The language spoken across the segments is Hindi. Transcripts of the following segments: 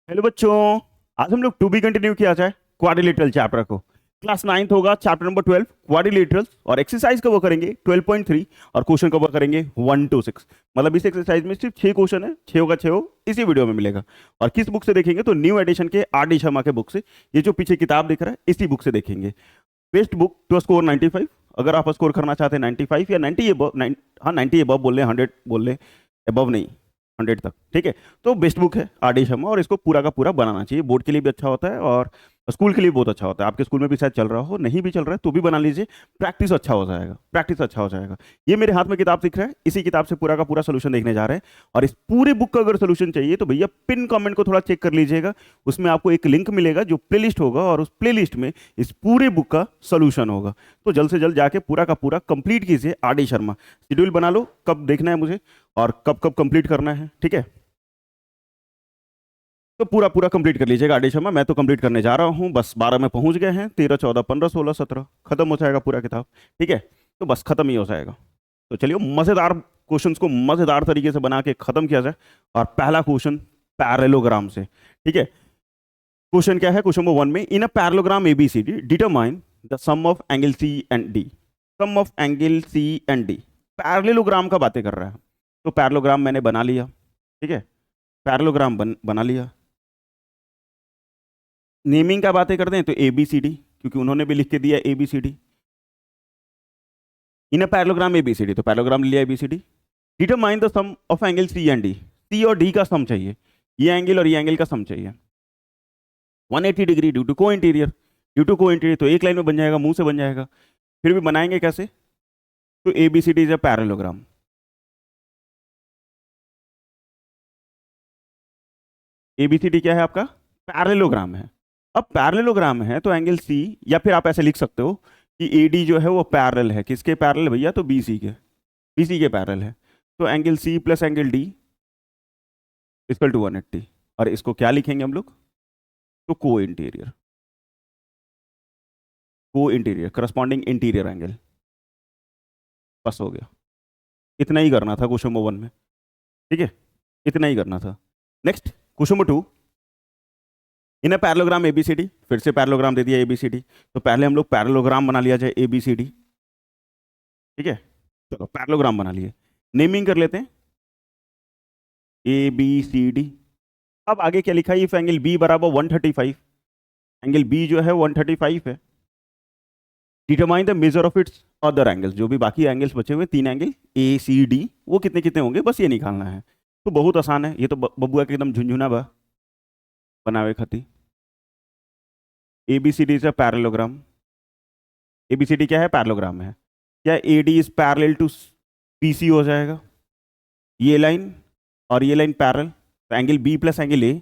हेलो बच्चों। आज हम लोग टू बी कंटिन्यू किया जाए क्वाड्रिलेटरल चैप्टर को। क्लास नाइन्थ होगा चैप्टर नंबर 12 क्वाड्रिलेटरल्स, और एक्सरसाइज कवर करेंगे 12.3 और क्वेश्चन कवर करेंगे 1 to 6। मतलब इस एक्सरसाइज में सिर्फ 6 क्वेश्चन है, 6 होगा 6 इसी वीडियो में मिलेगा। और किस बुक से देखेंगे तो न्यू एडिशन के आर डी शर्मा के बुक से। ये जो पीछे किताब दिख रहा है इसी बुक से देखेंगे। Best book to score 95। अगर आप स्कोर करना चाहते हैं 95 या 90 एबव, हाँ 90 एबव बोल रहे हैं, 100 बोल रहे हैं, एबव नहीं, 100 तक, ठीक है। तो बेस्ट बुक है आर डी शर्मा, और इसको पूरा का पूरा बनाना चाहिए। बोर्ड के लिए भी अच्छा होता है और स्कूल के लिए बहुत अच्छा होता है। आपके स्कूल में भी शायद चल रहा हो, नहीं भी चल रहा है तो भी बना लीजिए। प्रैक्टिस अच्छा हो जाएगा, प्रैक्टिस अच्छा हो जाएगा। ये मेरे हाथ में किताब दिख रहा है, इसी किताब से पूरा का पूरा सोल्यूशन देखने जा रहे हैं। और इस पूरे बुक का अगर सोल्यूशन चाहिए तो भैया पिन कमेंट को थोड़ा चेक कर लीजिएगा। उसमें आपको एक लिंक मिलेगा जो प्लेलिस्ट होगा, और उस प्लेलिस्ट में इस पूरे बुक का सोल्यूशन होगा। तो जल्द से जल्द जाके पूरा का पूरा कंप्लीट कीजिए। आर डी शर्मा शेड्यूल बना लो, कब देखना है मुझे और कब कब कंप्लीट करना है, ठीक है। तो पूरा पूरा कंप्लीट कर लीजिएगा आर डी शर्मा। मैं तो कंप्लीट करने जा रहा हूँ, बस 12 में पहुंच गए हैं। 13 14 15 16 17 खत्म हो जाएगा पूरा किताब, ठीक है। तो बस खत्म ही हो जाएगा। तो चलिए मजेदार क्वेश्चंस को मजेदार तरीके से बना के खत्म किया जाए। और पहला क्वेश्चन पैरेललोग्राम से, ठीक है। क्वेश्चन क्या है, क्वेश्चन नंबर 1 में, in a parallelogram ABCD determine the sum of angle C and D. Sum of angle C and D, parallelogram का बातें कर रहा है। तो पैरेललोग्राम मैंने बना लिया, ठीक है। पैरेललोग्राम बना लिया। नेमिंग का बातें करते हैं तो ए बी सी डी, क्योंकि उन्होंने भी लिख के दिया A B C D. In parallelogram A B C D, तो पैरेललोग्राम लिया A B C D. Determine the sum of angle C and D. C और डी का सम चाहिए, ये एंगल और ये एंगल का सम चाहिए। 180 डिग्री ड्यू टू को इंटीरियर। ड्यू टू को इंटीरियर तो एक लाइन में बन जाएगा, मुंह से बन जाएगा। फिर भी बनाएंगे कैसे, तो A B C D is a parallelogram. A B C D क्या है आपका, पैरेललोग्राम है। अब पैरेललोग्राम है तो एंगल सी, या फिर आप ऐसे लिख सकते हो कि ए डी जो है वो पैरेलल है, किसके पैरेलल भैया, तो बी सी के, बी सी के पैरेलल है। तो angle C plus angle D equal to 180। और इसको क्या लिखेंगे हम लोग, तो को इंटीरियर, को इंटीरियर करस्पॉन्डिंग इंटीरियर एंगल। बस हो गया। इतना ही करना था क्वेश्चन नंबर 1 में, ठीक है। इतना ही करना था। Next question number 2, in a parallelogram ABCD. फिर से पैरेललोग्राम दे दिया एबीसीडी, तो पहले हम लोग पैरेललोग्राम बना लिया जाए एबीसीडी, ठीक है। चलो पैरेललोग्राम बना लिए, नेमिंग कर लेते हैं ए बी सी डी। अब आगे क्या लिखा है, इफ एंगल बी बराबर 135, एंगल बी जो है 135 है। Determine the measure of its other angles, जो भी बाकी एंगल्स बचे हुए 3 एंगल ए सी डी, वो कितने कितने होंगे, बस ये निकालना है। तो बहुत आसान है ये तो, बबुआ के एकदम झुंझुना बा बनावे खाती। A B C D is a parallelogram. A B C D क्या है, पैरेललोग्राम है। क्या A D is parallel to P C हो जाएगा, ये लाइन और ये लाइन पैरेलल, तो angle B plus angle A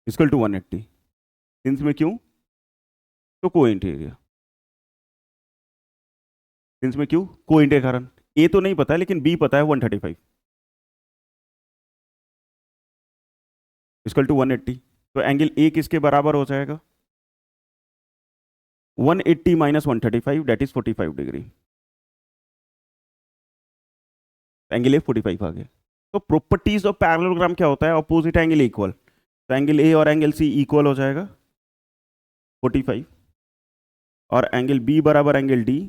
equal to 180। Since में क्यों, तो को इंटीरियर। सिंस में क्यों, को इंटीरियर कारण। ए तो नहीं पता है लेकिन बी पता है 135 इक्वल टू 180। तो एंगल ए किसके बराबर हो जाएगा, 180 minus 135 that is 45 degree. Angle A 45 आ गया। तो प्रॉपर्टीज ऑफ पैरेललोग्राम क्या होता है, ऑपोजिट एंगल इक्वल। तो एंगल ए और एंगल सी इक्वल हो जाएगा 45, और एंगल बी बराबर एंगल डी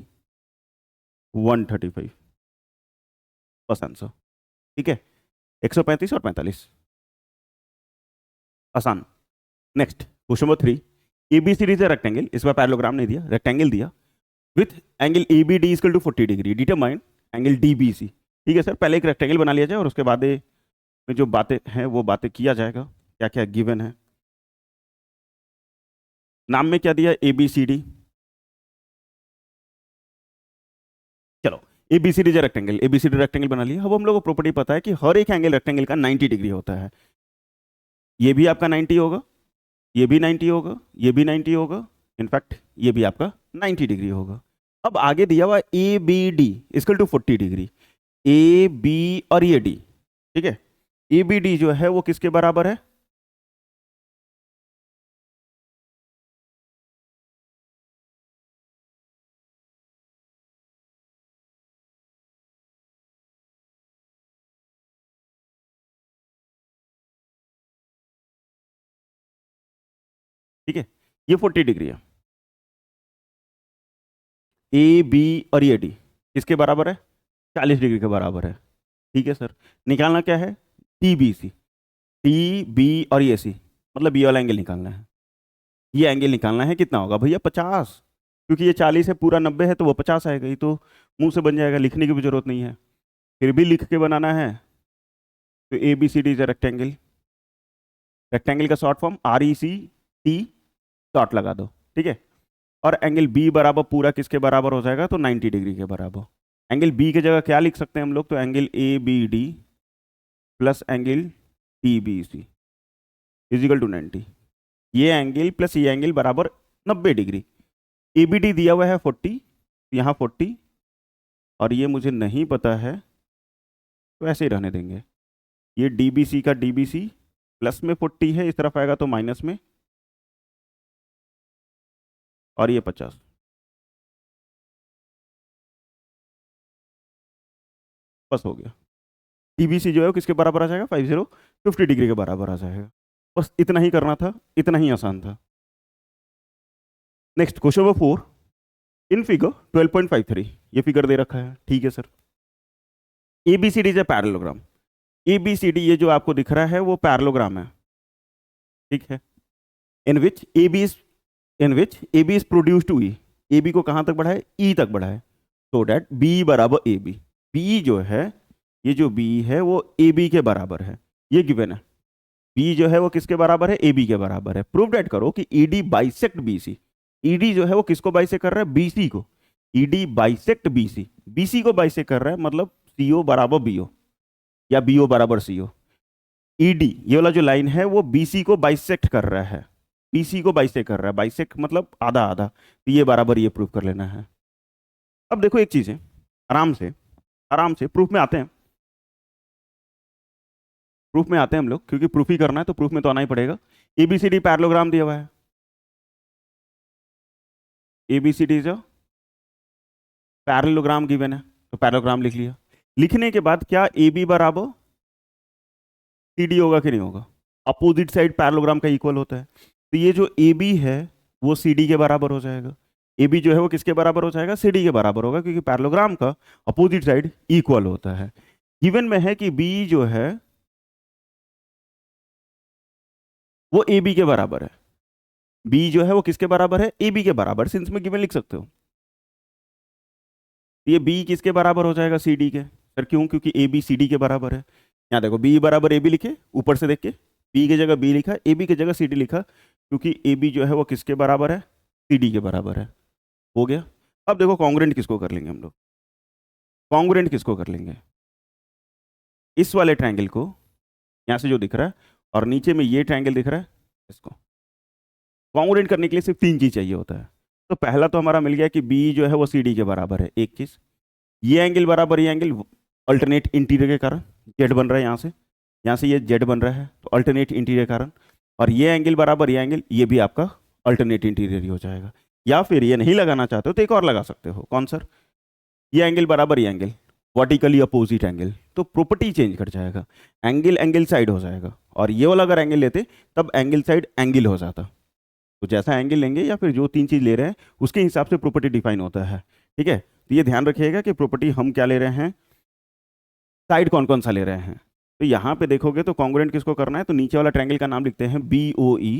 135। बस आंसर, ठीक है। 135 और 45, आसान। Next question number 3, ABCD is rectangle, इस बार पैरेललोग्राम नहीं दिया, रेक्टेंगल दिया, with angle A B D equal to 40 degree. Determine angle D B C. ठीक है सर, पहले एक रेक्टेंगल बना लिया जाए और उसके बाद में जो बातें हैं वो बातें किया जाएगा। क्या क्या गिवन है, नाम में क्या दिया, ए बी सी डी। चलो A B C D rectangle, A B C D rectangle बना लिया। अब हम लोग को प्रॉपर्टी पता है कि हर एक एंगल रेक्टेंगल का 90 डिग्री होता है। ये भी आपका 90 होगा, ये भी 90 होगा, ये भी 90 होगा, इनफैक्ट ये भी आपका 90 डिग्री होगा। अब आगे दिया हुआ A B D equal to 40 degree. A B और ये डी, ठीक है। ए बी डी जो है वो किसके बराबर है, ठीक है, ये 40 डिग्री है। ए बी और ये डी किसके बराबर है? 40 डिग्री के बराबर है। ठीक है सर, निकालना क्या है? T B C. T B और ये सी, मतलब ये वाला एंगल निकालना है। ये एंगल निकालना है, कितना होगा भैया? 50। क्योंकि ये 40 है, पूरा 90 है, तो वो 50 आएगा। ये तो मुंह से बन जाएगा, लिखने की भी जरूरत नहीं है। फिर भी लिख के बनाना है, तो A B C D is a rectangle. Rectangle का शॉर्ट फॉर्म RECT, डॉट लगा दो। ठीक है, और एंगल बी बराबर पूरा किसके बराबर हो जाएगा? तो 90 डिग्री के बराबर। एंगल बी की जगह क्या लिख सकते हैं हम लोग? तो angle ABD plus angle TBC is equal to 90। ये एंगल प्लस ये एंगल बराबर 90 डिग्री। ABD दिया हुआ है 40, यहाँ 40, और ये मुझे नहीं पता है, तो ऐसे ही रहने देंगे। ये DBC का DBC प्लस में 40 है, इस तरफ आएगा तो माइनस में, और ये 50। बस हो गया। TBC जो है वो किसके बराबर आ जाएगा? 50 डिग्री के बराबर आ जाएगा। बस इतना ही करना था, इतना ही आसान था। Next question number 4, in figure 12.53, ये फिगर दे रखा है। ठीक है sir, ABCD is a parallelogram. ABCD ये जो आपको दिख रहा है वो पैरेललोग्राम है। ठीक है, in which A B is produce to E. A B को कहां तक बढ़ाए? ई तक बढ़ाए, सो डैट बी बराबर ए बी। बी जो है, ये जो बी है वो ए बी के बराबर है, ये गिवन है। बी जो है वो किसके बराबर है? ए बी के बराबर है। प्रूव डेट करो कि E D bisect B C. E D जो है वो किसको बाइसेक्ट कर रहा है? बी सी को। E D bisect B C, B C को बाइसेक्ट कर रहा है, मतलब सी ओ बराबर बी ओ, या बी ओ बराबर सी ओ। ई डी ये वाला जो लाइन है वो बी सी को बाइसेक्ट कर रहा है, BC को बाइसेक्ट कर रहा है। बाइसेक्ट मतलब आधा आधा, तो ये बराबर ये प्रूफ कर लेना है। अब देखो एक चीज है, आराम से प्रूफ में आते हैं। प्रूफ में आते हैं हम लोग, क्योंकि प्रूफ ही करना है तो प्रूफ में तो आना ही पड़ेगा। ABCD पैरेललोग्राम दिया हुआ है। ABCD जो पैरेललोग्राम गिवन है, तो पैरेललोग्राम लिख लिया। लिखने के बाद क्या AB बराबर CD होगा कि नहीं होगा? अपोजिट साइड पैरेललोग्राम का इक्वल होता है, तो ये जो AB है वो CD के बराबर हो जाएगा। AB जो है वो किसके बराबर हो जाएगा? CD के बराबर होगा, क्योंकि पैरेललोग्राम का अपोजिट साइड इक्वल होता है। गिवन में है कि B जो है वो AB के बराबर है। B जो है वो किसके बराबर है? AB के बराबर। सिंस में गिवन लिख सकते हो। ये B किसके बराबर हो जाएगा? CD के। सर क्यों? क्योंकि AB CD के बराबर है। यहाँ देखो B बराबर AB लिखे, ऊपर से देख के B की जगह B लिखा, AB की जगह CD लिखा, क्योंकि AB जो है वो किसके बराबर है? CD के बराबर है। हो गया। अब देखो कॉन्ग्रुएंट किसको कर लेंगे हम लोग? कॉन्ग्रुएंट किसको कर लेंगे? इस वाले ट्रायंगल को, यहाँ से जो दिख रहा है, और नीचे में ये ट्रायंगल दिख रहा है, इसको कॉन्ग्रुएंट करने के लिए सिर्फ 3 चीज चाहिए होता है। तो पहला तो हमारा मिल गया कि B जो है वो CD के बराबर है। एक चीज, ये एंगल बराबर ये एंगल, अल्टरनेट इंटीरियर के कारण जेड बन रहा है। यहाँ से ये जेड बन रहा है, तो अल्टरनेट इंटीरियर के कारण। और ये एंगल बराबर ये एंगल, ये भी आपका अल्टरनेट इंटीरियर ही हो जाएगा। या फिर ये नहीं लगाना चाहते हो तो एक और लगा सकते हो। कौन सर? ये एंगल बराबर ये एंगल, वर्टिकली अपोजिट एंगल, तो प्रॉपर्टी चेंज कर जाएगा, एंगल एंगल साइड हो जाएगा। और ये वाला अगर एंगल लेते तब एंगल साइड एंगल हो जाता। तो जैसा एंगल लेंगे या फिर जो 3 चीज ले रहे हैं उसके हिसाब से प्रॉपर्टी डिफाइन होता है। ठीक है, तो ये ध्यान रखिएगा कि प्रॉपर्टी हम क्या ले रहे हैं, साइड कौन कौन सा ले रहे हैं। तो यहाँ पे देखोगे तो कॉन्ग्रुएंट किसको करना है, तो नीचे वाला ट्रायंगल का नाम लिखते हैं BOE,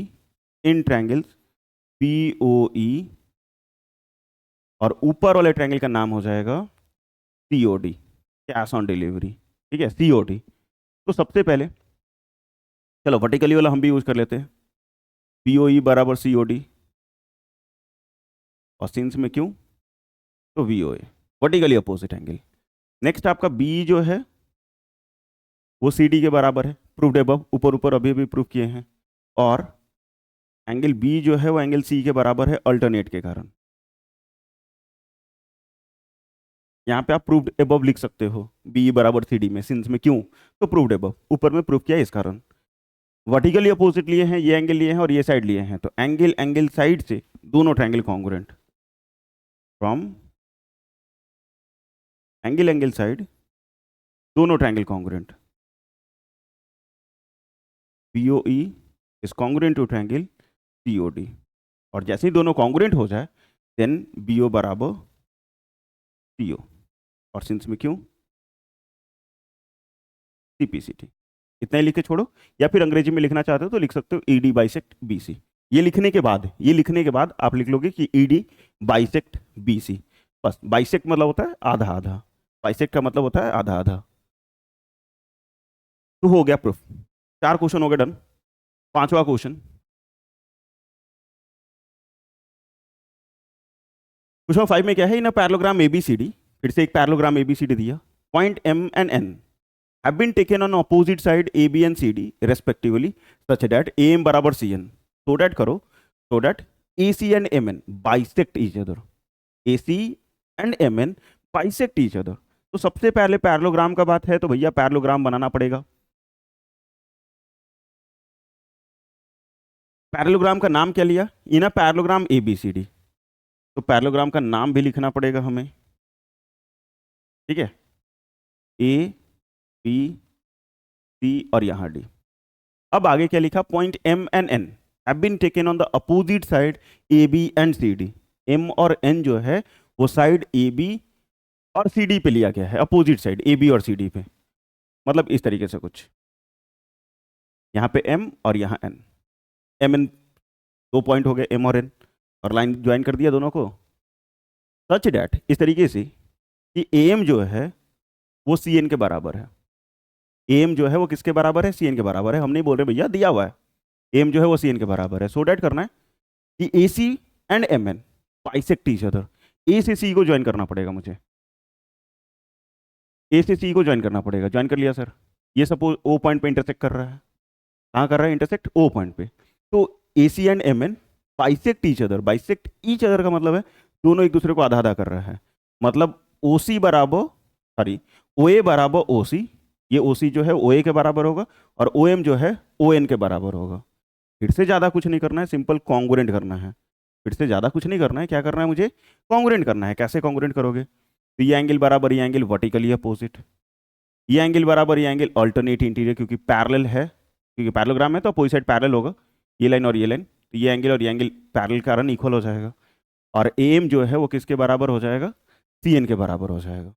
इन ट्रायंगल्स BOE, और ऊपर वाले ट्रायंगल का नाम हो जाएगा COD, कैश ऑन डिलीवरी। ठीक है, COD। तो सबसे पहले चलो वर्टिकली वाला हम भी यूज कर लेते हैं, BOE बराबर COD, और सिंस में क्यों, तो VOA, vertically opposite angle. Next आपका B जो है वो CD के बराबर है, प्रूव्ड अबव, ऊपर ऊपर अभी अभी प्रूव किए हैं। और एंगल B जो है वो एंगल C के बराबर है, अल्टरनेट के कारण। यहाँ पे आप प्रूव्ड अबव लिख सकते हो, B बराबर CD में, सिंस में क्यों, तो प्रूव्ड अबव, ऊपर में प्रूव किया इस कारण। वर्टिकली अपोजिट लिए हैं, ये एंगल लिए हैं और ये साइड लिए हैं, तो एंगल एंगल साइड से दोनों triangle congruent. From angle angle side दोनों triangle congruent. BOE is congruent to triangle COD, और जैसे ही दोनों कॉन्ग्रुएंट हो जाए देन BO बराबर CO, और सिंस में क्यों CPCT। इतना ही लिख के छोड़ो, या फिर अंग्रेजी में लिखना चाहते हो तो लिख सकते हो ED बाइसेक्ट BC। ये लिखने के बाद आप लिख लोगे कि ED बाइसेक्ट BC। बस, बाइसेक्ट मतलब होता है आधा आधा, बाइसेक्ट का मतलब होता है आधा आधा। तो हो गया प्रूफ। 4 क्वेश्चन हो गए डन। 5वां क्वेश्चन, क्वेश्चन 5 में क्या है, इन अ पैरेललोग्राम ABCD, फिर से एक पैरेललोग्राम ABCD दिया, point M and N have been taken on opposite side AB and CD respectively such that AM बराबर CN, so that करो, so that AC and MN bisect each other, AC and MN bisect each other। तो सबसे पहले पैरेललोग्राम का बात है तो भैया पैरेललोग्राम बनाना पड़ेगा। पैरेललोग्राम का नाम क्या लिया, इन अ पैरेललोग्राम ABCD, तो पैरेललोग्राम का नाम भी लिखना पड़ेगा हमें, ठीक है, A B C और यहां D। अब आगे क्या लिखा, point M and N have been taken on the opposite side AB and CD। M और N जो है वो साइड AB और CD पे लिया गया है, अपोजिट साइड AB और CD पे, मतलब इस तरीके से कुछ, यहाँ पे M और यहाँ N, MN 2 पॉइंट हो गए M और N, और लाइन ज्वाइन कर दिया दोनों को, सच डैट इस तरीके से कि AM जो है वो CN के बराबर है। AM जो है वो किसके बराबर है, CN के बराबर है। हम नहीं बोल रहे भैया दिया हुआ है, AM जो है वो CN के बराबर है। सो डैट करना है कि AC and MN bisect each other. A से C को ज्वाइन करना पड़ेगा मुझे, A से C को ज्वाइन करना पड़ेगा। ज्वाइन कर लिया सर, ये सपोज O पॉइंट पे इंटरसेक्ट कर रहा है, कहाँ कर रहा है इंटरसेक्ट, O पॉइंट पे। तो AC and MN bisect each other. Bisect each other का मतलब है दोनों एक दूसरे को आधा आधा कर रहा है, मतलब OC बराबर, सॉरी, OA बराबर OC, ये OC जो है OA के बराबर होगा, और OM जो है ON के बराबर होगा। फिर से ज़्यादा कुछ नहीं करना है, सिंपल कॉन्ग्रुएंट करना है। फिर से ज़्यादा कुछ नहीं करना है, क्या करना है मुझे, कॉन्ग्रुएंट करना है। कैसे कॉन्ग्रुएंट करोगे, तो ये एंगल बराबर ये एंगल वर्टिकली अपोजिट, ये एंगल बराबर ये एंगल अल्टरनेट इंटीरियर, क्योंकि पैरेलल है, क्योंकि पैरेललोग्राम है तो अपोजिट साइड पैरेलल होगा, ये लाइन और ये लाइन, तो ये एंगल और ये एंगल पैरेलल के कारण इक्वल हो जाएगा। और AM जो है वो किसके बराबर हो जाएगा, CN के बराबर हो जाएगा।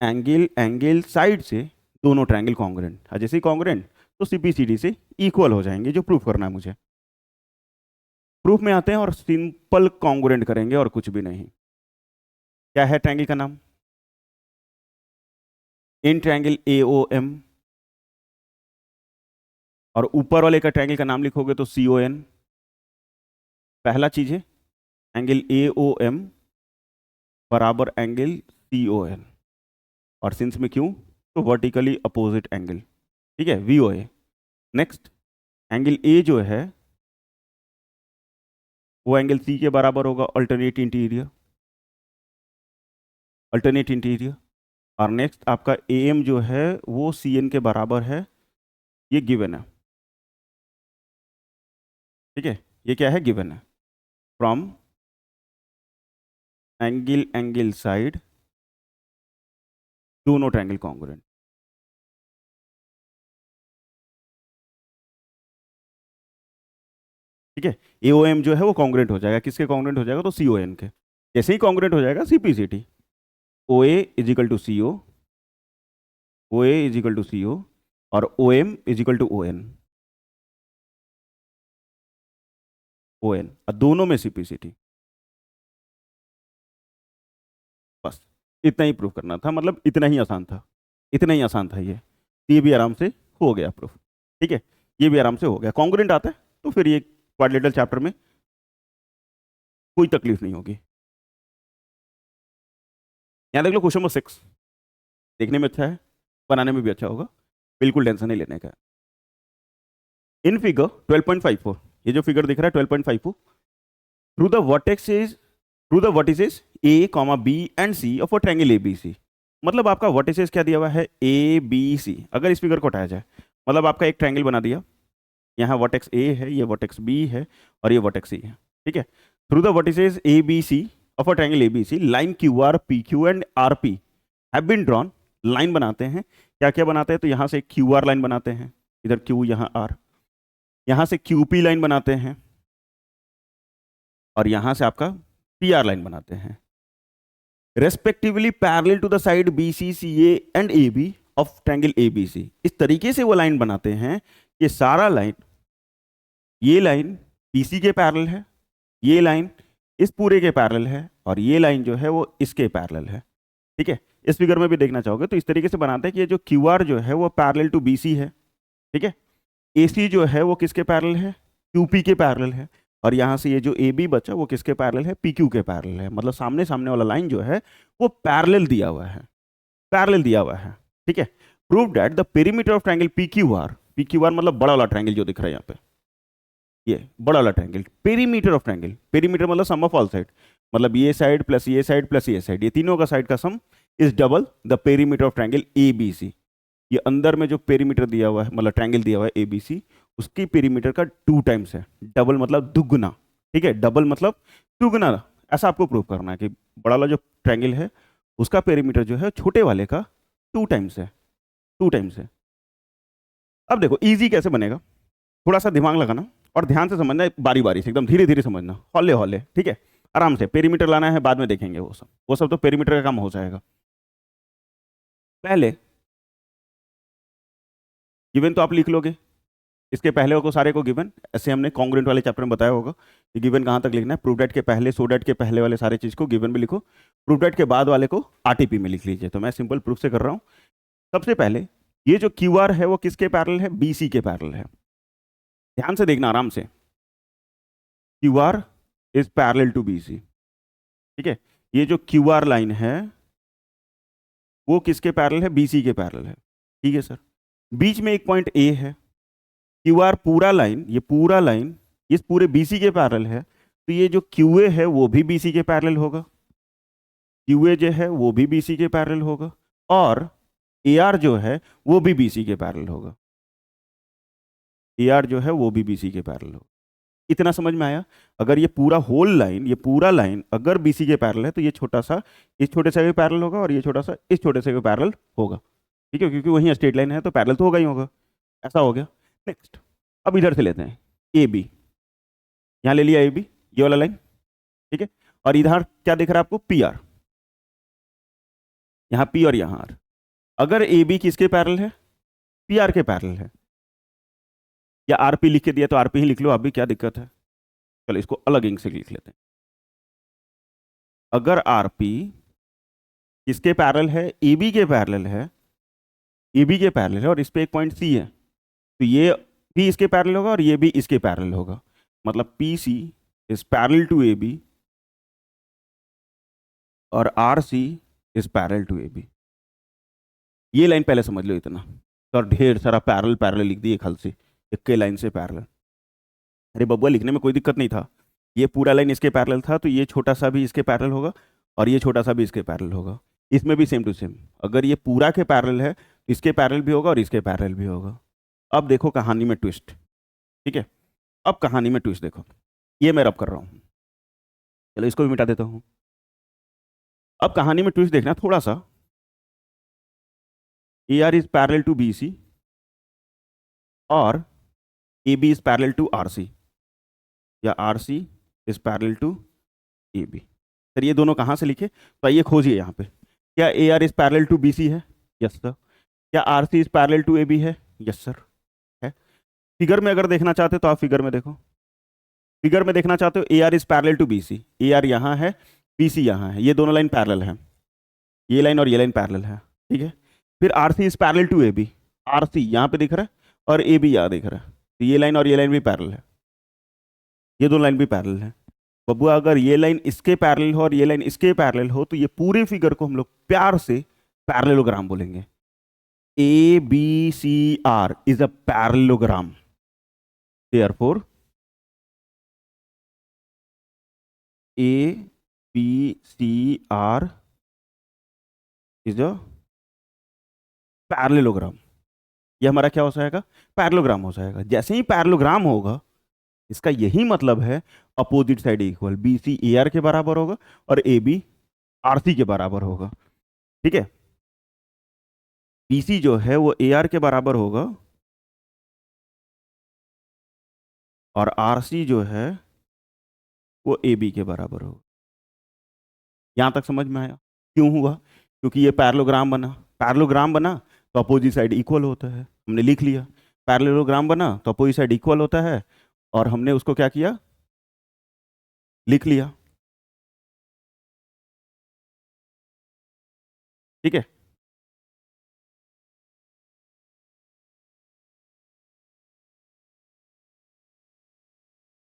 एंगल साइड से दोनों ट्रायंगल कॉन्ग्रुएंट, और जैसे ही कॉन्ग्रुएंट तो CPCD से इक्वल हो जाएंगे, जो प्रूफ करना है मुझे। प्रूफ में आते हैं और सिंपल कॉन्ग्रुएंट करेंगे और कुछ भी नहीं। क्या है ट्रायंगल का नाम, इन ट्रायंगल AOM, और ऊपर वाले का ट्रायंगल का नाम लिखोगे तो CON। पहला चीज है एंगल AOM बराबर एंगल CON, और सिंस में क्यों, तो वर्टिकली अपोजिट एंगल, ठीक है, VOA। नेक्स्ट एंगल A जो है वो एंगल C के बराबर होगा, अल्टरनेट इंटीरियर, अल्टरनेट इंटीरियर। और नेक्स्ट आपका AM जो है वो CN के बराबर है, ये गिवन है, ठीक है, ये क्या है, गिवन है। फ्रॉम एंगल साइड दोनों ट्रायंगल कॉन्ग्रुएंट, ठीक है। AOM जो है वो कॉन्ग्रुएंट हो जाएगा, किसके कॉन्ग्रुएंट हो जाएगा, तो CON के। जैसे ही कॉन्ग्रुएंट हो जाएगा CPCT, OA is equal to CO, OA is equal to CO, और OM is equal to ON, ON, और दोनों में CPCT। बस इतना ही प्रूफ करना था, मतलब इतना ही आसान था, इतना ही आसान था ये भी आराम से हो गया प्रूफ, ठीक है, ये भी आराम से हो गया। कॉन्ग्रुएंट आता है तो फिर ये क्वाड्रिलेटरल चैप्टर में कोई तकलीफ नहीं होगी। यहाँ देख लो क्वेश्चन नंबर 6, देखने में अच्छा है, बनाने में भी अच्छा होगा, बिल्कुल टेंशन नहीं लेने का। इन फिगर 12.54, ये जो फिगर दिख रहा है 12.54, through the vertexes, through the vertices A, B and C of a triangle ABC। मतलब आपका वर्टिसेस क्या दिया हुआ है, ABC। अगर इस फिगर को हटाया जाए, मतलब आपका एक ट्रायंगल बना दिया, यहाँ वर्टेक्स A है, ये वर्टेक्स B है, और ये वर्टेक्स C है, ठीक है। Through the vertices ABC of a triangle ABC, line QR, PQ and RP have been drawn. Line बनाते हैं, क्या क्या बनाते हैं, तो यहाँ से QR लाइन बनाते हैं, इधर Q, यहाँ R, यहाँ से QP लाइन बनाते हैं, और यहां से आपका पी आर लाइन बनाते हैं, respectively parallel to the side B C C A and A B of triangle A B C. इस तरीके से वो लाइन बनाते हैं कि सारा लाइन, ये लाइन बी सी के पैरेलल है, ये लाइन इस पूरे के पैरेलल है, और ये लाइन जो है वो इसके पैरेलल है। ठीक है, इस फिगर में भी देखना चाहोगे तो इस तरीके से बनाते हैं कि ये जो क्यू आर जो है वो पैरेलल टू बी सी है। ठीक है, ए सी जो है वो किसके पैरेलल है, क्यू पी के पैरेलल है, और यहाँ से ये जो ए बी बचा वो किसके पैरेलल है, पी क्यू के पैरेलल है। मतलब सामने सामने वाला लाइन जो है वो पैरेलल दिया हुआ है, पैरेलल दिया हुआ है। ठीक है, prove that the perimeter of triangle P Q are मतलब बड़ा वाला ट्रायंगल जो दिख रहा है यहाँ पे, ये बड़ा वाला triangle, perimeter of triangle, perimeter मतलब सम ऑफ ऑल साइड, मतलब ये साइड प्लस ये साइड प्लस ये साइड, ये तीनों का साइड का sum is double the perimeter of triangle A B C. ये अंदर में जो पेरीमीटर दिया हुआ है, मतलब ट्रायंगल दिया हुआ है ए बी सी, उसकी पेरीमीटर का 2 टाइम्स है। डबल मतलब दुगुना। ठीक है, डबल मतलब दुगुना। ऐसा आपको प्रूव करना है कि बड़ा वाला जो ट्रायंगल है उसका पेरीमीटर जो है छोटे वाले का 2 टाइम्स है, 2 टाइम्स है। अब देखो इजी कैसे बनेगा, थोड़ा सा दिमाग लगाना और ध्यान से समझना, बारी बारी से एकदम धीरे धीरे समझना, हौले हौले। ठीक है, आराम से। पेरीमीटर लाना है बाद में देखेंगे, वो सब तो पेरीमीटर का काम हो जाएगा। पहले गिवन तो आप लिख लोगे, इसके पहले को सारे को गिवन, ऐसे हमने कॉन्ग्रुएंट वाले चैप्टर में बताया होगा कि गिवन कहाँ तक लिखना है। प्रूफ डेट के पहले, सो डेट के पहले वाले सारे चीज़ को गिवन में लिखो, प्रूफ डेट के बाद वाले को आरटीपी में लिख लीजिए। तो मैं सिंपल प्रूफ से कर रहा हूँ। सबसे पहले ये जो क्यू आर है वो किसके पैरेलल है, बी सी के पैरेलल है। ध्यान से देखना आराम से, Q R is parallel to B C. ठीक है, ये जो क्यू आर लाइन है वो किसके पैरेलल है, बी सी के पैरेलल है। ठीक है सर, बीच में एक पॉइंट ए है, क्यू आर पूरा लाइन, ये पूरा लाइन इस पूरे बी सी के पैरेलल है, तो ये जो क्यू ए है वो भी बी सी के पैरेलल होगा, क्यू ए जो है वो भी बी सी के पैरेलल होगा, और ए आर जो है वो भी बी सी के पैरेलल होगा, ए आर जो है वो भी बी सी के पैरेलल होगा। इतना समझ में आया। अगर ये पूरा होल लाइन, ये पूरा लाइन अगर बी सी के पैरेलल है तो ये छोटा सा इस छोटे से भी पैरेलल होगा, और ये छोटा सा इस छोटे से भी पैरेलल होगा। ठीक है, क्योंकि वहीं स्ट्रेट लाइन है तो पैरेलल तो होगा ही होगा। ऐसा हो गया। नेक्स्ट, अब इधर से लेते हैं ए बी, यहाँ ले लिया ए बी, ये वाला लाइन। ठीक है, और इधर क्या दिख रहा है आपको, पी आर, यहाँ पी और यहाँ आर। अगर ए बी किसके पैरेलल है, पी आर के पैरेलल है, या आर पी लिख के दिया तो आर पी ही लिख लो, अभी क्या दिक्कत है। चलो इसको अलग इंक से लिख लेते हैं। अगर आर पी किसके पैरेलल है, ए बी के पैरेलल है, ए बी के पैरेलल है, और इस पे एक पॉइंट सी है, तो ये भी इसके पैरेलल होगा और ये भी इसके पैरेलल होगा। मतलब P C is parallel to A B और R C is parallel to A B. ये लाइन पहले समझ लो इतना, तो ढेर सारा पैरेलल पैरेलल लिख दिए खल से, एक के लाइन से पैरेलल। अरे बब्बुआ लिखने में कोई दिक्कत नहीं था, ये पूरा लाइन इसके पैरेलल था तो ये छोटा सा भी इसके पैरेलल होगा और ये छोटा सा भी इसके पैरेलल होगा। इसमें भी सेम टू सेम, अगर ये पूरा के पैरेलल है तो इसके पैरेलल भी होगा और इसके पैरेलल भी होगा। अब देखो कहानी में ट्विस्ट। ठीक है, अब कहानी में ट्विस्ट देखो, ये मैं रब कर रहा हूँ, चलो इसको भी मिटा देता हूँ। अब कहानी में ट्विस्ट देखना थोड़ा सा, A R is parallel to B C और A B is parallel to R C, या R C is parallel to A B. Sir ये दोनों कहाँ से लिखे, तो आइए खोजिए यहाँ पे। क्या A R is parallel to B C है, यस सर। क्या R C is parallel to A B है, यस सर है। फिगर में अगर देखना चाहते हो तो आप फिगर में देखो, फिगर में देखना चाहते हो A R is parallel to B C, A R यहाँ है, बी सी यहाँ है, ये दोनों लाइन पैरेलल है, ये लाइन और ये लाइन पैरेलल है। ठीक है, फिर R C is parallel to A B, R C यहाँ पे दिख रहा है और ए बी यहाँ दिख रहा है, तो ये लाइन और ये लाइन भी पैरेलल है, ये दो लाइन भी पैरेलल है। बबुआ अगर ये लाइन इसके पैरेलल हो और ये लाइन इसके पैरेलल हो तो ये पूरे फिगर को हम लोग प्यार से पैरेललोग्राम बोलेंगे। A B C R is a parallelogram, therefore A B C R is a parallelogram. ये हमारा क्या हो जाएगा, पैरेललोग्राम हो जाएगा। जैसे ही पैरेललोग्राम होगा इसका यही मतलब है opposite side equal, B C A R के बराबर होगा और ए बी आर सी के बराबर होगा। ठीक है, बी सी जो है वो ए आर के बराबर होगा और आर सी जो है वो ए बी के बराबर होगा। यहाँ तक समझ में आया? क्यों हुआ? क्योंकि ये पैरेललोग्राम बना। पैरेललोग्राम बना तो अपोजिट साइड इक्वल होता है, हमने लिख लिया। पैरेललोग्राम बना तो अपोजिट साइड इक्वल होता है और हमने उसको क्या किया, लिख लिया। ठीक है,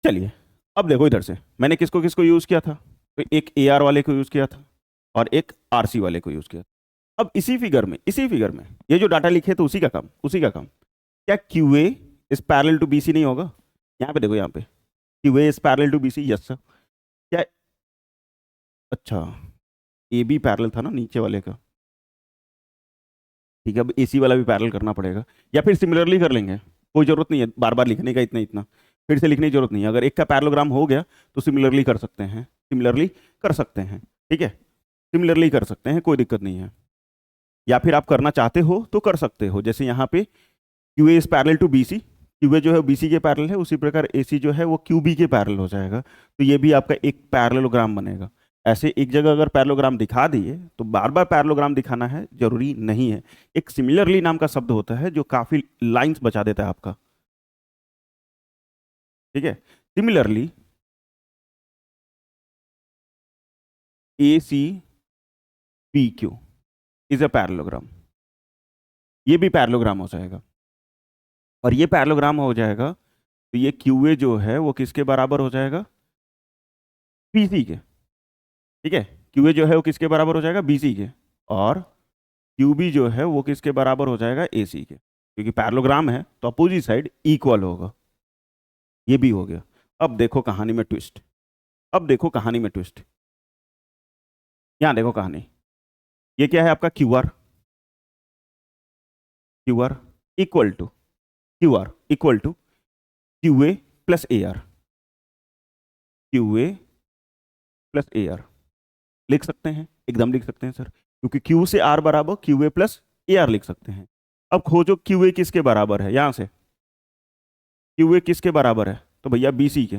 चलिए अब देखो इधर से मैंने किसको किसको यूज किया था, तो एक ए आर वाले को यूज किया था और एक आर सी वाले को यूज किया था। अब इसी फिगर में ये जो डाटा लिखे तो उसी का काम क्या Q A is parallel to B C नहीं होगा? यहाँ पे देखो, यहाँ पे Q A is parallel to B C, yes sir. क्या? अच्छा, ए बी पैरेलल था ना नीचे वाले का, ठीक है। अब ए सी वाला भी पैरेलल करना पड़ेगा, या फिर सिमिलरली कर लेंगे, कोई जरूरत नहीं है बार बार लिखने का, इतना इतना फिर से लिखने की जरूरत नहीं है। अगर एक का पैरेललोग्राम हो गया तो सिमिलरली कर सकते हैं, ठीक है, सिमिलरली कर सकते हैं, कोई दिक्कत नहीं है। या फिर आप करना चाहते हो तो कर सकते हो, जैसे यहाँ पे Q A is parallel to B C, Q A जो है बी सी के पैरेलल है, उसी प्रकार ए सी जो है वो क्यू बी के पैरेलल हो जाएगा, तो ये भी आपका एक पैरेललोग्राम बनेगा। ऐसे एक जगह अगर पैरेललोग्राम दिखा दिए तो बार बार पैरेललोग्राम दिखाना है जरूरी नहीं है। एक सिमिलरली नाम का शब्द होता है जो काफी लाइंस बचा देता है आपका, ठीक है। Similarly A C P Q is a parallelogram, ये भी पैरेललोग्राम हो जाएगा। और ये पैरेललोग्राम हो जाएगा तो ये क्यू ए जो है वो किसके बराबर हो जाएगा? पी सी के, ठीक है। क्यू ए जो है वो किसके बराबर हो जाएगा? बी सी के। और क्यू बी जो है वो किसके बराबर हो जाएगा? ए सी के, क्योंकि पैरेललोग्राम है तो अपोजिट साइड इक्वल होगा। ये भी हो गया। अब देखो कहानी में ट्विस्ट, यहाँ देखो कहानी। ये क्या है आपका? Q R, equal to Q A plus A R, लिख सकते हैं, एकदम लिख सकते हैं सर, क्योंकि क्यू से आर बराबर Q A plus A R लिख सकते हैं। अब खोजो क्यू ए किसके बराबर है, यहां से क्यू ए किसके बराबर है? तो भैया बी सी के।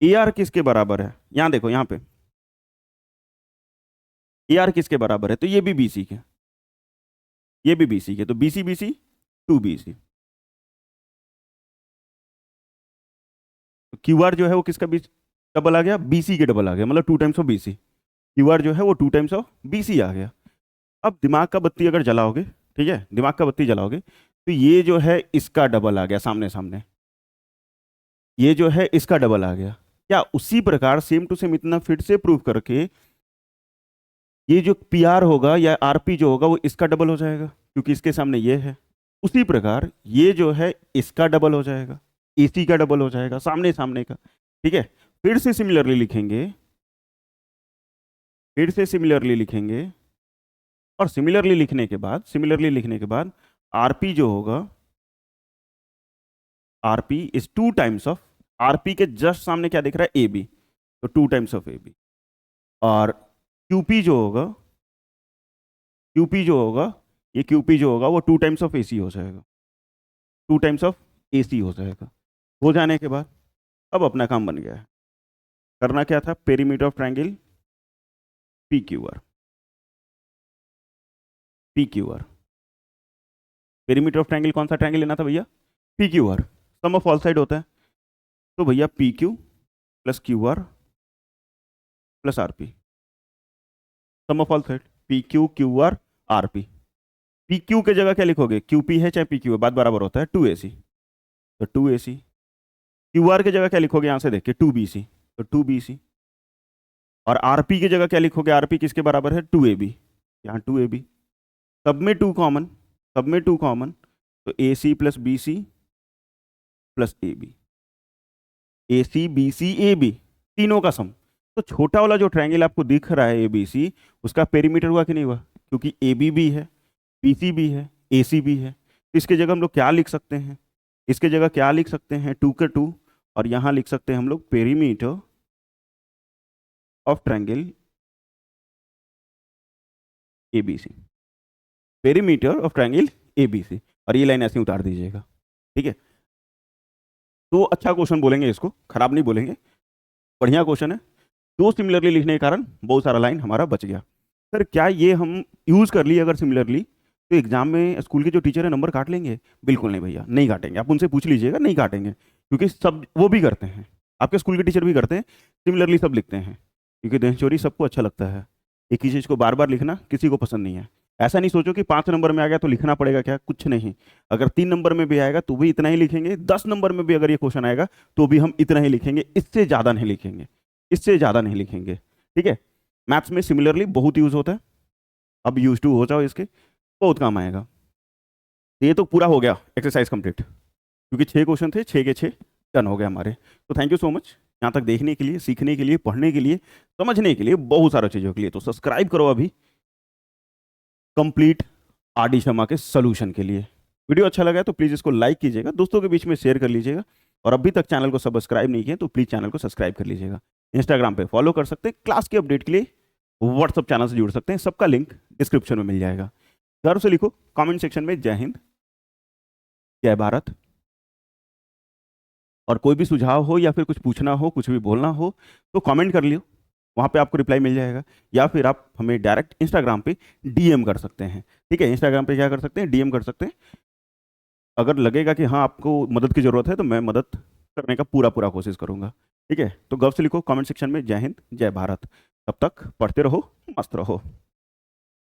ए आर किसके बराबर है? यहां देखो, यहां पे ए आर किसके बराबर है? तो ये भी बी सी के, तो B C two B C. Q R जो है वो किसका बी डबल आ गया? बी सी के डबल आ गया, मतलब two times of B C. Q R जो है वो two times of B C आ गया। अब दिमाग का बत्ती अगर जलाओगे, ठीक है, दिमाग का बत्ती जलाओगे तो ये जो है इसका डबल आ गया सामने सामने, ये जो है इसका डबल आ गया। क्या उसी प्रकार सेम टू सेम इतना फिट से प्रूव करके ये जो पी आर होगा या आर पी जो होगा वो इसका डबल हो जाएगा, क्योंकि इसके सामने ये है। उसी प्रकार ये जो है इसका डबल हो जाएगा, एसी का डबल हो जाएगा, सामने सामने का, ठीक है। फिर से सिमिलरली लिखेंगे, और सिमिलरली लिखने के बाद आरपी जो होगा, RP is two times of, RP के जस्ट सामने क्या दिख रहा है? ए बी, तो two times of A B. और क्यूपी जो होगा, ये क्यूपी जो होगा वो टू टाइम्स ऑफ एसी हो जाएगा, हो जाने के बाद अब अपना काम बन गया है। करना क्या था? Perimeter of triangle P Q R, perimeter of triangle कौन सा ट्रायंगल लेना था भैया? P Q R, sum of all side होता है, तो भैया P Q plus Q R plus R P, sum of all side P Q R R P. P Q के जगह क्या लिखोगे? क्यू पी है चाहे पी क्यू है, बात बराबर होता है, टू ए सी, तो two A C. Q R की जगह क्या लिखोगे? यहां से देख के टू बी सी, तो टू बी सी। और आर पी की जगह क्या लिखोगे? आर पी किसके बराबर है? टू ए बी, यहाँ टू ए बी, सब में टू कॉमन, तो A C plus B C plus A B, A C B C A B, तीनों का सम। तो छोटा वाला जो ट्रायंगल आपको दिख रहा है ए बी सी, उसका पेरीमीटर हुआ कि नहीं हुआ? क्योंकि ए बी भी है, बी सी भी है, ए सी भी है, तो इसके जगह हम लोग क्या लिख सकते हैं? टू के टू, और यहां लिख सकते हैं हम लोग perimeter of triangle A B C, और ये लाइन ऐसे उतार दीजिएगा, ठीक है। तो अच्छा क्वेश्चन बोलेंगे इसको, खराब नहीं बोलेंगे, बढ़िया क्वेश्चन है। दो सिमिलरली लिखने के कारण बहुत सारा लाइन हमारा बच गया। सर क्या ये हम यूज कर लिए अगर सिमिलरली तो एग्जाम में स्कूल के जो टीचर है नंबर काट लेंगे? बिल्कुल नहीं भैया, नहीं काटेंगे। आप उनसे पूछ लीजिएगा, नहीं काटेंगे, क्योंकि सब वो भी करते हैं, आपके स्कूल के टीचर भी करते हैं, सिमिलरली सब लिखते हैं, क्योंकि देश चोरी सबको अच्छा लगता है। एक ही चीज़ को बार बार लिखना किसी को पसंद नहीं है। ऐसा नहीं सोचो कि 5 नंबर में आ गया तो लिखना पड़ेगा, क्या कुछ नहीं। अगर 3 नंबर में भी आएगा तो भी इतना ही लिखेंगे, 10 नंबर में भी अगर ये क्वेश्चन आएगा तो भी हम इतना ही लिखेंगे, इससे ज़्यादा नहीं लिखेंगे, इससे ज़्यादा नहीं लिखेंगे। ठीक है, मैथ्स में सिमिलरली बहुत यूज होता है, अब यूज टू हो जाओ इसके, बहुत काम आएगा। ये तो पूरा हो गया एक्सरसाइज कंप्लीट, क्योंकि 6 क्वेश्चन थे, 6 के 6 डन हो गए हमारे। तो थैंक यू सो मच यहाँ तक देखने के लिए, सीखने के लिए, पढ़ने के लिए, समझने के लिए, बहुत सारी चीज़ों के लिए। तो सब्सक्राइब करो अभी कंप्लीट आर.डी. शर्मा के सोल्यूशन के लिए। वीडियो अच्छा लगा है तो प्लीज़ इसको लाइक कीजिएगा, दोस्तों के बीच में शेयर कर लीजिएगा, और अभी तक चैनल को सब्सक्राइब नहीं किया तो प्लीज़ चैनल को सब्सक्राइब कर लीजिएगा। इंस्टाग्राम पे फॉलो कर सकते हैं, क्लास के अपडेट के लिए व्हाट्सअप चैनल से जुड़ सकते हैं, सबका लिंक डिस्क्रिप्शन में मिल जाएगा। गर्व से लिखो कमेंट सेक्शन में जय हिंद, जय भारत। और कोई भी सुझाव हो या फिर कुछ पूछना हो, कुछ भी बोलना हो तो कमेंट कर लियो, वहाँ पे आपको रिप्लाई मिल जाएगा, या फिर आप हमें डायरेक्ट इंस्टाग्राम पे डीएम कर सकते हैं। ठीक है, इंस्टाग्राम पे क्या कर सकते हैं, डीएम कर सकते हैं। अगर लगेगा कि हाँ आपको मदद की ज़रूरत है तो मैं मदद करने का पूरा पूरा कोशिश करूँगा। ठीक है, तो गर्व से लिखो कमेंट सेक्शन में जय हिंद, जय भारत। तब तक पढ़ते रहो, मस्त रहो।